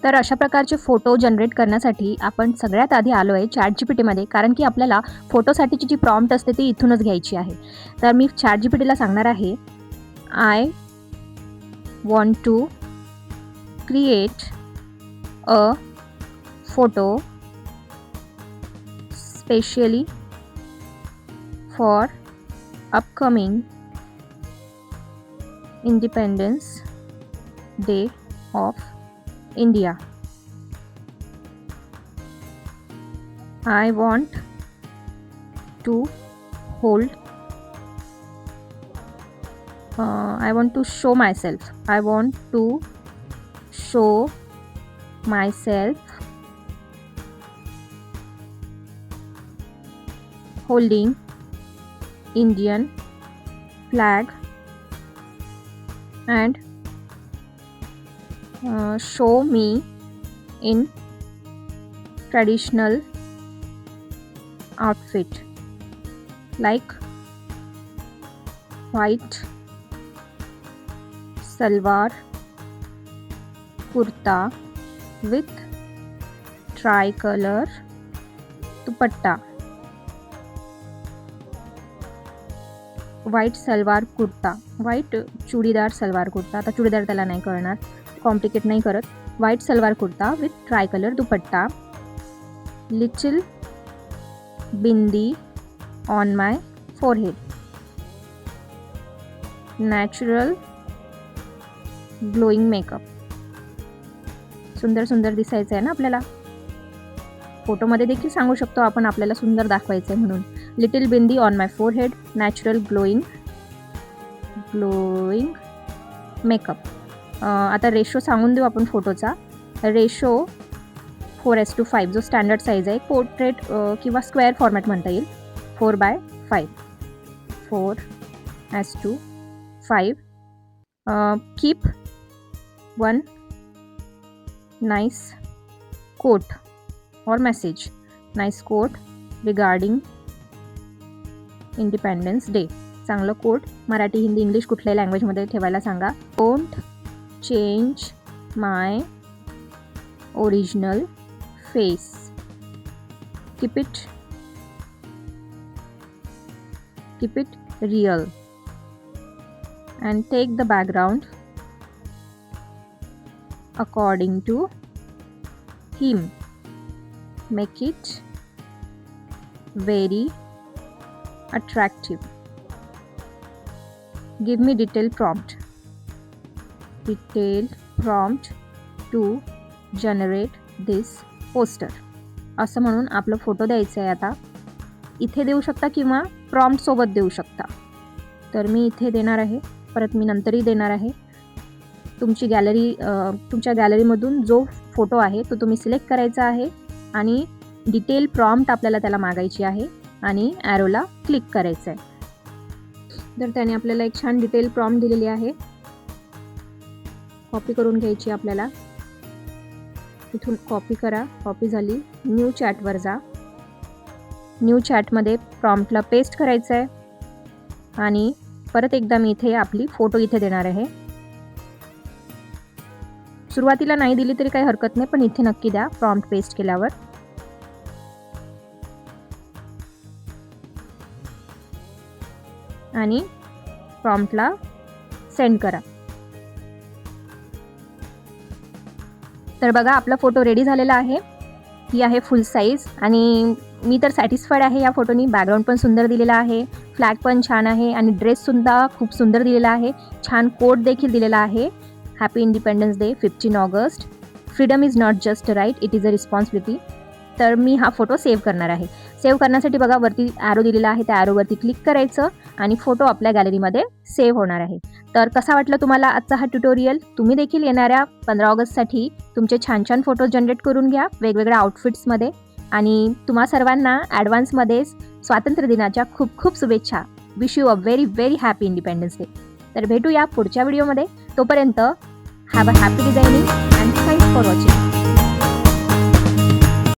तर अशा प्रकारचे फोटो जनरेट करण्यासाठी आपण सगळ्यात आधी आलो आहे ChatGPTमध्ये, कारण की आपल्याला फोटोसाठीची जी प्रॉम्प्ट असते ती इथूनच घ्यायची आहे. तर मी ChatGPTला सांगणार आहे, I want to create a photo specially for upcoming independence day of India. I want to hold I want to show myself. I want to show myself holding Indian flag and show me in traditional outfit like white salwar kurta with tricolor dupatta. White salwar kurta, white churidar salwar kurta, आता चुडीदार त्याला नाही कळणार, complicate नाही करत. White salwar kurta with try colour dupatta, little bindi on my forehead, natural glowing makeup. सुंदर सुंदर दिसायचं आहे ना आपल्याला, फोटोमध्ये देखील सांगू शकतो आपण आपल्याला सुंदर दाखवायचं आहे म्हणून. Little bindi on my forehead, natural glowing makeup. आता रेशो सांगून देऊ आपण फोटोचा. रेशो 4:5 जो स्टँडर्ड साईज आहे, पोर्ट्रेट किंवा स्क्वेअर फॉर्मॅट म्हणता येईल. 4:5 4:5. Keep one nice quote or message, nice quote regarding Independence Day. चांगलं कोट मराठी, हिंदी, इंग्लिश कुठल्याही लँग्वेजमध्ये ठेवायला सांगा. Don't change my original face, keep it real and take the background according to him. Make it very attractive. Give me detailed prompt to generate this poster. असं म्हणून आपलं photo द्यायचं आहे. आता इथे देऊ शकता किंवा प्रॉम्प्ट सोबत देऊ शकता. तर मी इथे देणार आहे, परत मी नंतरही देणार आहे. तुमच्या गॅलरीमधून जो फोटो आहे तो तुम्ही सिलेक्ट करायचा आहे आणि डिटेल प्रॉम्प्ट आपल्याला त्याला मागायची आहे आणि ॲरोला क्लिक करायचं आहे. तर त्याने आपल्याला एक छान डिटेल प्रॉम्प्ट दिलेली आहे, कॉपी करून घ्यायची आपल्याला. इथून कॉपी करा, कॉपी झाली. न्यू चॅटवर जा. न्यू चॅटमध्ये प्रॉम्प्टला पेस्ट करायचं आहे आणि परत एकदा मी इथे आपली फोटो इथे देणार आहे. सुरुवातीला नाही दिली तरी काही हरकत नाही, पण इथे नक्की द्या प्रॉम्प्ट पेस्ट केल्यावर. आणि प्रॉम्प्टला सेंड करा. तर बघा आपला फोटो रेडी झालेला आहे. ही आहे फुल साईज आणि मी तर सॅटिस्फाईड आहे या फोटोनी. बॅकग्राऊंड पण सुंदर दिलेला आहे, फ्लॅग पण छान आहे आणि ड्रेससुद्धा खूप सुंदर दिलेला आहे. छान कोट देखील दिलेला आहे. Happy independence day 15 August. Freedom is not just right, it is a responsibility. तर मी हा फोटो सेव्ह करणार आहे. सेव्ह करण्यासाठी बघा वरती ॲरो दिलेला आहे, त्या ॲरोवरती क्लिक करायचं आणि फोटो आपल्या गॅलरीमध्ये सेव्ह होणार आहे. तर कसा वाटला तुम्हाला आजचा हा ट्युटोरियल? तुम्ही देखील येणाऱ्या 15 ऑगस्टसाठी तुमचे छान छान फोटो जनरेट करून घ्या वेगवेगळ्या आउटफिट्समध्ये. आणि तुम्हा सर्वांना ॲडव्हान्समध्येच स्वातंत्र्य दिनाच्या खूप खूप शुभेच्छा. Wish you a very very happy independence day. तर भेटूया पुढच्या व्हिडिओमध्ये. तोपर्यंत have a happy designing and thanks for watching.